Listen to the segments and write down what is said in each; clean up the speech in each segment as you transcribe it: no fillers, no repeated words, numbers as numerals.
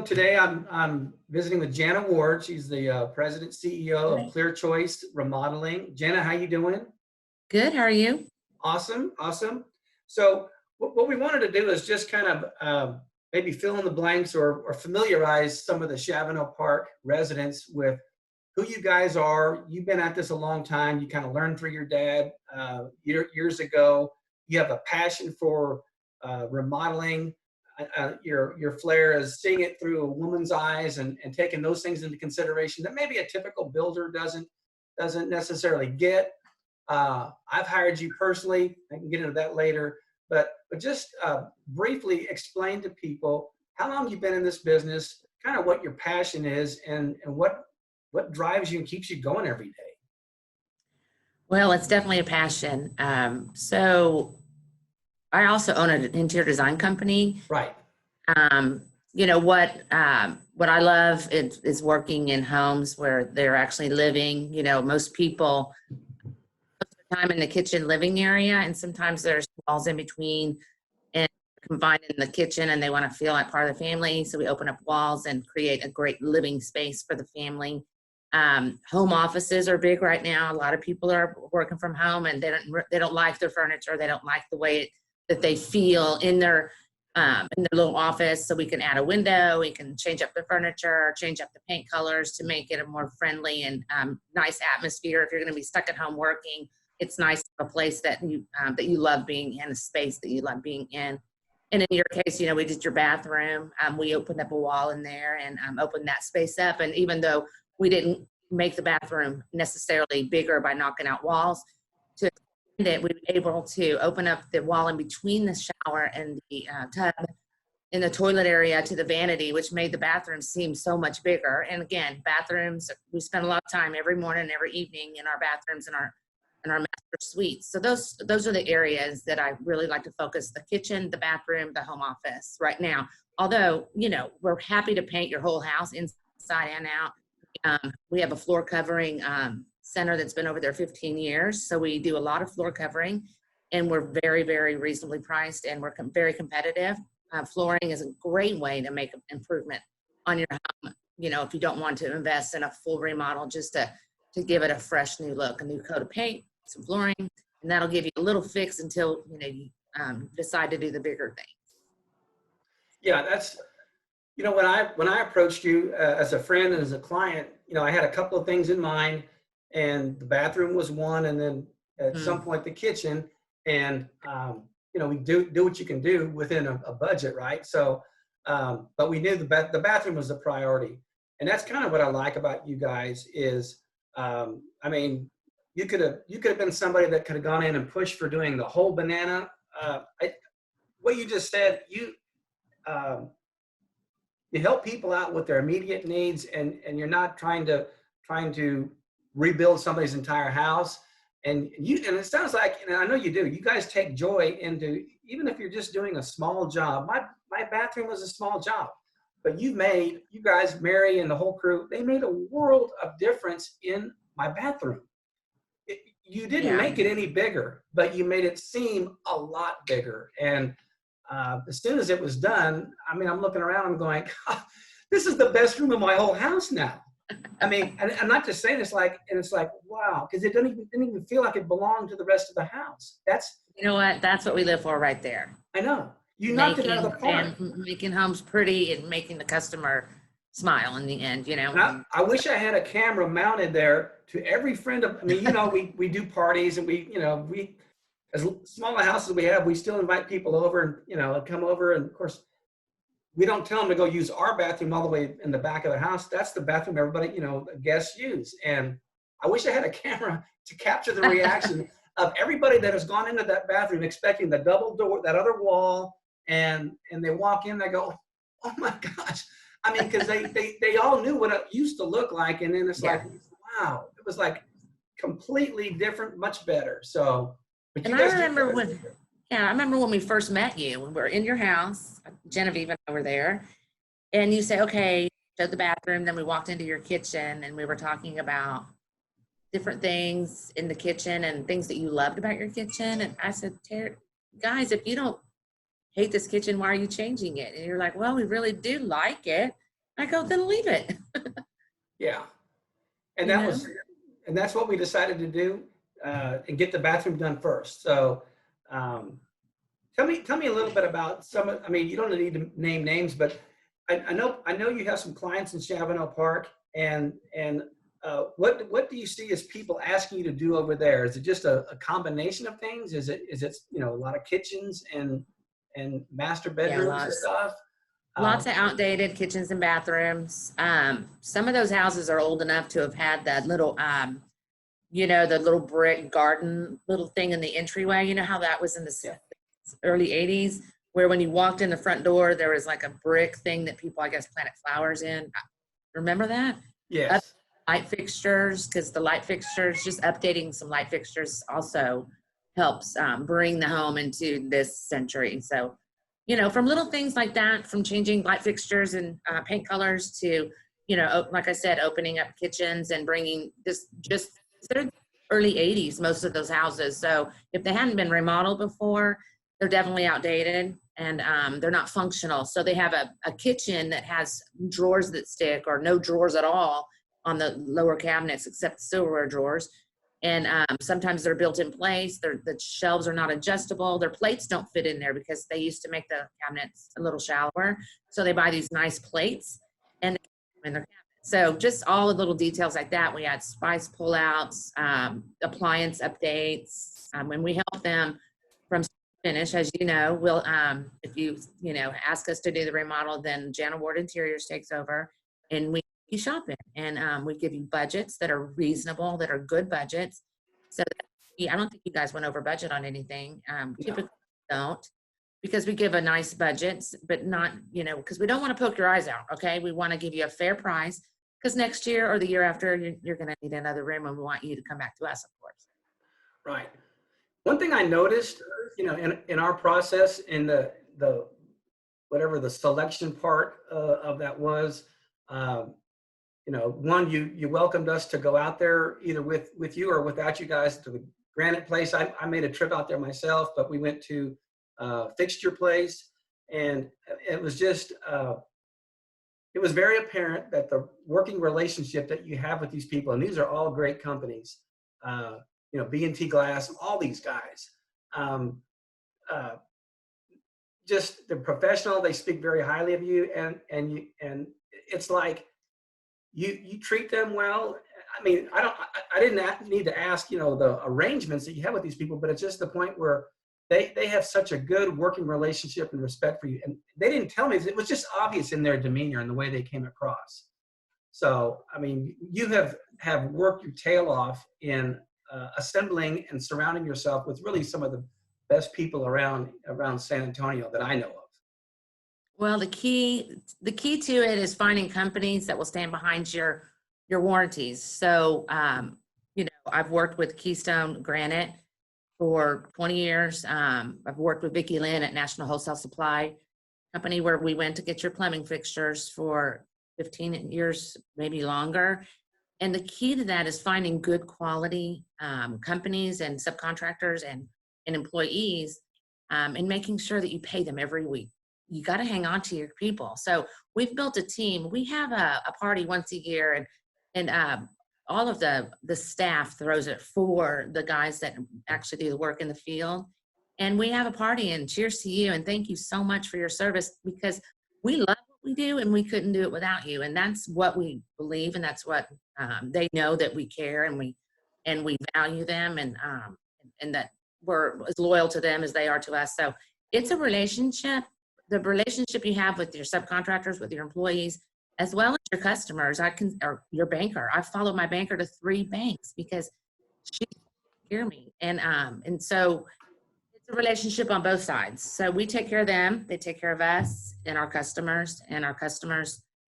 Today I'm visiting with Jana Ward. She's the president CEO of Clear Choice Remodeling. Jana, how you doing? Good. How are you? Awesome, awesome. So what we wanted to do is just kind of maybe fill in the blanks or familiarize some of the Chavano Park residents with who you guys are. You've been at this a long time. You kind of learned through your dad years ago. You have a passion for remodeling. Your flair is seeing it through a woman's eyes and taking those things into consideration that maybe a typical builder doesn't necessarily get. I've hired you personally. I can get into that later, but just briefly explain to people how long you've been in this business, kind of what your passion is, and what drives you and keeps you going every day. Well, it's definitely a passion. So I also own an interior design company. Right. You know what I love is working in homes where they're actually living. You know, most people spend time in the kitchen living area, and sometimes there's walls in between and confined in the kitchen, and they want to feel like part of the family. So we open up walls and create a great living space for the family. Home offices are big right now. A lot of people are working from home, and they don't like their furniture. They don't like the way that they feel in their little office. So we can add a window, we can change up the furniture, change up the paint colors to make it a more friendly and nice atmosphere. If you're going to be stuck at home working, it's nice to have a place that you love being in, a space that you love being in. And in your case, you know, we did your bathroom. We opened up a wall in there and opened that space up. And even though we didn't make the bathroom necessarily bigger by knocking out walls, to extend it, we were able to open up the wall in between the shower and the tub in the toilet area to the vanity, which made the bathroom seem so much bigger. And again, bathrooms, we spend a lot of time every morning, every evening in our bathrooms and our master suites. So those are the areas that I really like to focus: the kitchen, the bathroom, the home office right now. Although, you know, we're happy to paint your whole house inside and out. We have a floor covering center that's been over there 15 years. So we do a lot of floor covering, and we're very, very reasonably priced, and we're very competitive. Flooring is a great way to make an improvement on your home. You know, if you don't want to invest in a full remodel, just to give it a fresh new look, a new coat of paint, some flooring, and that'll give you a little fix until, you know, you decide to do the bigger thing. Yeah, that's, you know, when I approached you as a friend and as a client, you know, I had a couple of things in mind, and the bathroom was one, and then at some point the kitchen, and you know, we do what you can do within a budget, right? So, but we knew the bathroom was the priority, and that's kind of what I like about you guys is, I mean, you could have been somebody that could have gone in and pushed for doing the whole banana. What you just said, you help people out with their immediate needs, and you're not trying to rebuild somebody's entire house. And it sounds like, and I know you do, you guys take joy into, even if you're just doing a small job. My bathroom was a small job, but you guys, Mary and the whole crew, they made a world of difference in my bathroom. You didn't make it any bigger, but you made it seem a lot bigger. And as soon as it was done, I mean, I'm looking around, I'm going, oh, this is the best room in my whole house now. I mean, and I'm not just saying this it's like, wow, because it didn't even feel like it belonged to the rest of the house. You know what? That's what we live for right there. I know. You knocked it out of the park. Making homes pretty and making the customer smile in the end, you know. I wish I had a camera mounted there to every friend of, I mean, you know, we do parties, and we as small a house as we have, we still invite people over, and, you know, come over. And of course, we don't tell them to go use our bathroom all the way in the back of the house. That's the bathroom everybody, you know, guests use. And I wish I had a camera to capture the reaction of everybody that has gone into that bathroom expecting the double door, that other wall, and they walk in, they go, oh my gosh. I mean, because they all knew what it used to look like, and then it's like, wow, it was like completely different, much better. So, but you guys, I remember when we first met you, when we were in your house, Genevieve and I were there, and you say, okay, showed the bathroom, then we walked into your kitchen, and we were talking about different things in the kitchen and things that you loved about your kitchen. And I said, guys, if you don't hate this kitchen, why are you changing it? And you're like, well, we really do like it. I go, then leave it. Yeah. And You that know? was, and that's what we decided to do, and get the bathroom done first. So, tell me a little bit about some of, I mean, you don't need to name names, but I know you have some clients in Chavano Park, and what do you see as people asking you to do over there? Is it just a combination of things? Is it a lot of kitchens and master Yeah, bedrooms and stuff? lots Um, of outdated kitchens and bathrooms. Some of those houses are old enough to have had that little, the little brick garden little thing in the entryway. You know how that was in the yeah. early 80s, where when you walked in the front door, there was like a brick thing that people, I guess, planted flowers in. Remember that? Up Yes. light fixtures, because the light fixtures, just updating some light fixtures also helps bring the home into this century. So, from little things like that, from changing light fixtures and paint colors to, like I said, opening up kitchens and bringing just they're early 80s, most of those houses. So if they hadn't been remodeled before, they're definitely outdated and they're not functional. So they have a kitchen that has drawers that stick or no drawers at all on the lower cabinets except silverware drawers. And sometimes they're built in place. The shelves are not adjustable. Their plates don't fit in there because they used to make the cabinets a little shallower. So they buy these nice plates and in their cabinets. So just all the little details like that. We had spice pullouts, appliance updates. When we help them from finish, as you know, we'll if you ask us to do the remodel, then Jana Ward Interiors takes over, and we you shopping and we give you budgets that are reasonable, that are good budgets. So I don't think you guys went over budget on anything. Typically don't, because we give a nice budget, but not, because we don't want to poke your eyes out. Okay. We want to give you a fair price, because next year or the year after, you're going to need another room and we want you to come back to us, of course. Right. One thing I noticed, in our process, in the whatever the selection part of that was, one, you welcomed us to go out there either with you or without you guys to the Granite Place. I made a trip out there myself, but we went to Fixture Place, and it was just it was very apparent that the working relationship that you have with these people, and these are all great companies, B&T Glass, all these guys, just they're professional. They speak very highly of you, and it's like you treat them well. I mean, I didn't need to ask, the arrangements that you have with these people, but it's just the point where they have such a good working relationship and respect for you. And they didn't tell me, it was just obvious in their demeanor and the way they came across. So, I mean, you have worked your tail off in assembling and surrounding yourself with really some of the best people around San Antonio that I know of. Well, the key to it is finding companies that will stand behind your warranties. So, I've worked with Keystone Granite for 20 years. I've worked with Vicki Lynn at National Wholesale Supply Company, where we went to get your plumbing fixtures for 15 years, maybe longer. And the key to that is finding good quality companies and subcontractors and employees, and making sure that you pay them every week. You got to hang on to your people. So we've built a team. We have a party once a year, and all of the staff throws it for the guys that actually do the work in the field. And we have a party, and cheers to you, and thank you so much for your service, because we love what we do and we couldn't do it without you. And that's what we believe, and that's what they know, that we care and we value them, and that we're as loyal to them as they are to us. So it's a relationship. The relationship you have with your subcontractors, with your employees, as well as your customers. Or your banker. I followed my banker to 3 banks because she hear me. And so it's a relationship on both sides. So we take care of them, they take care of us and our customers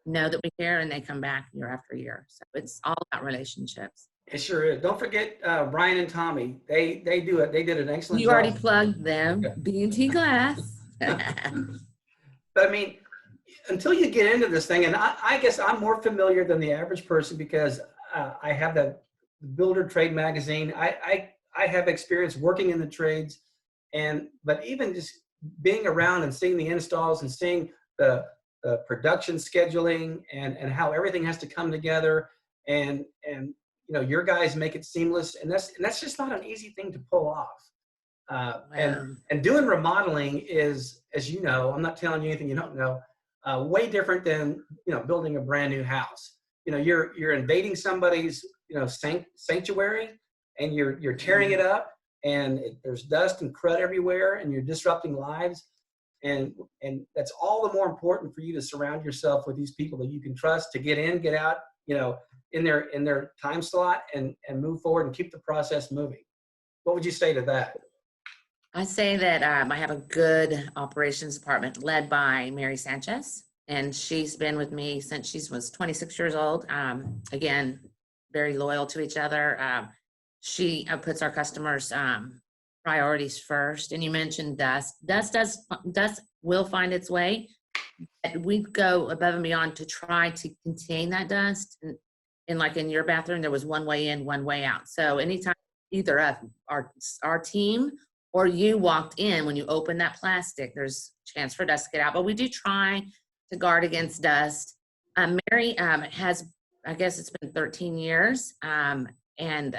know that we care, and they come back year after year. So it's all about relationships. It sure is. Don't forget Brian and Tommy. They do it. They did an excellent You job. already plugged them. Yeah. B&T Glass. But I mean, until you get into this thing, and I guess I'm more familiar than the average person because I have that Builder Trade magazine. I have experience working in the trades, but even just being around and seeing the installs and seeing the the production scheduling and how everything has to come together, and your guys make it seamless, and that's just not an easy thing to pull off. And doing remodeling is, as you know, I'm not telling you anything you don't know, way different than building a brand new house. You're invading somebody's sanctuary, and you're tearing it up, and there's dust and crud everywhere, and you're disrupting lives. And that's all the more important for you to surround yourself with these people that you can trust to get in, get out, in their time slot, and move forward and keep the process moving. What would you say to that? I say that I have a good operations department led by Mary Sanchez, and she's been with me since she was 26 years old. Again, very loyal to each other. She puts our customers' priorities first. And you mentioned dust. Dust will find its way. But we go above and beyond to try to contain that dust. And like in your bathroom, there was one way in, one way out. So anytime either of our team or you walked in, when you open that plastic, there's a chance for dust to get out. But we do try to guard against dust. Mary has, I guess it's been 13 years, and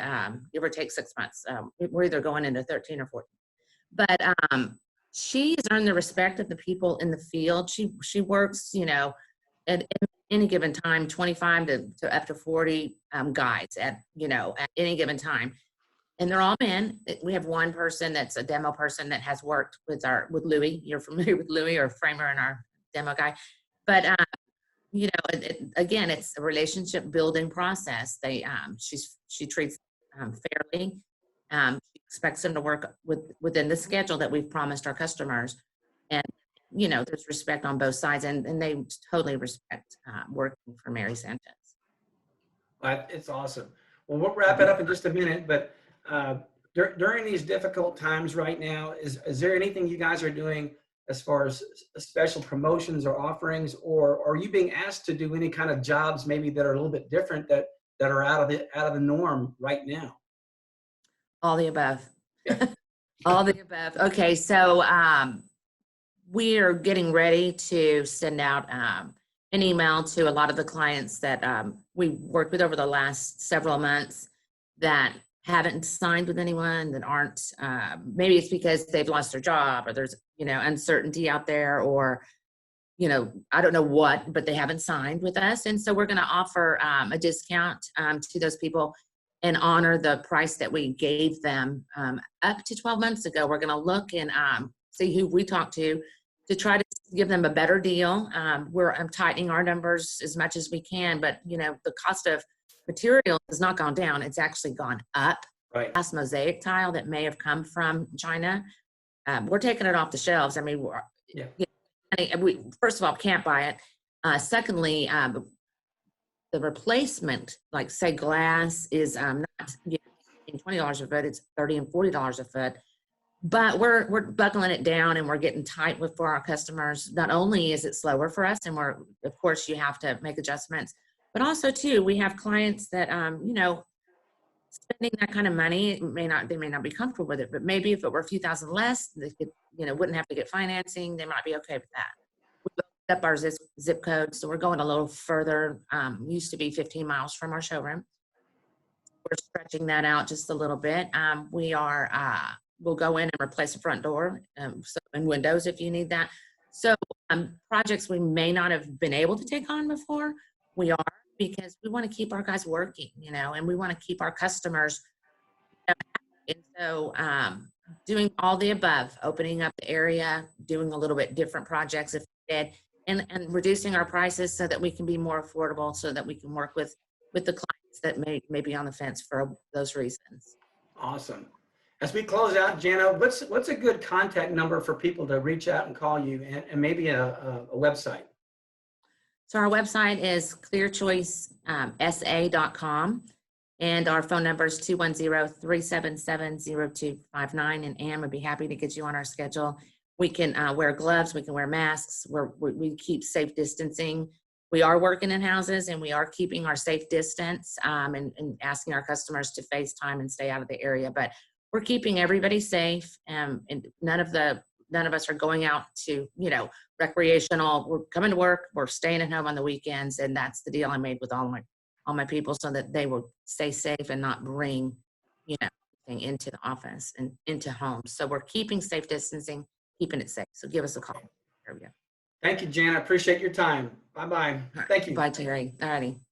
give or take 6 months. We're either going into 13 or 14. But she's earned the respect of the people in the field. She works, at any given time, 25 to up to 40 guides at any given time. And they're all men. We have one person that's a demo person that has worked with Louis. You're familiar with Louis, or Framer, and our demo guy. But again, it's a relationship building process. She treats fairly. She expects them to work within the schedule that we've promised our customers, and there's respect on both sides, and they totally respect working for Mary Sanchez. It's awesome. Well, we'll wrap it up in just a minute, but during these difficult times right now, is there anything you guys are doing as far as special promotions or offerings, or are you being asked to do any kind of jobs maybe that are a little bit different that are out of the norm right now? All the above. All the above. Okay, so we are getting ready to send out an email to a lot of the clients that we worked with over the last several months that haven't signed with anyone, that aren't, maybe it's because they've lost their job, or there's, uncertainty out there, or, I don't know what, but they haven't signed with us. And so we're going to offer a discount to those people and honor the price that we gave them up to 12 months ago. We're going to look and see who we talk to try to give them a better deal. I'm tightening our numbers as much as we can, but the cost of material has not gone down. It's actually gone up. Right. Last mosaic tile that may have come from China, we're taking it off the shelves. I mean, we first of all can't buy it. Secondly, the replacement, like say glass, is not $20 a foot. It's $30 and $40 a foot. But we're buckling it down, and we're getting tight for our customers. Not only is it slower for us, and of course you have to make adjustments, but also too, we have clients that spending that kind of money, they may not be comfortable with it, but maybe if it were a few thousand less, they could, wouldn't have to get financing. They might be okay with that. We opened up our zip code, so we're going a little further. Used to be 15 miles from our showroom. We're stretching that out just a little bit. We'll go in and replace the front door, and windows if you need that. So projects we may not have been able to take on before, we are, because we want to keep our guys working, and we want to keep our customers happy. And so doing all the above, opening up the area, doing a little bit different projects if we did, and reducing our prices so that we can be more affordable, so that we can work with the clients that may be on the fence for those reasons. Awesome. As we close out, Jana, what's a good contact number for people to reach out and call you, and maybe a website? So our website is clearchoicesa.com, and our phone number is 210-377-0259, and Ann would be happy to get you on our schedule. We can wear gloves, we can wear masks, we keep safe distancing. We are working in houses, and we are keeping our safe distance, and asking our customers to FaceTime and stay out of the area. But we're keeping everybody safe, and none of the none of us are going out to, recreational. We're coming to work, we're staying at home on the weekends. And that's the deal I made with all my people, so that they will stay safe and not bring, thing into the office and into homes. So we're keeping safe distancing, keeping it safe. So give us a call. There we go. Thank you, Jana. Appreciate your time. Bye-bye. Thank you. Bye, Terry. All righty.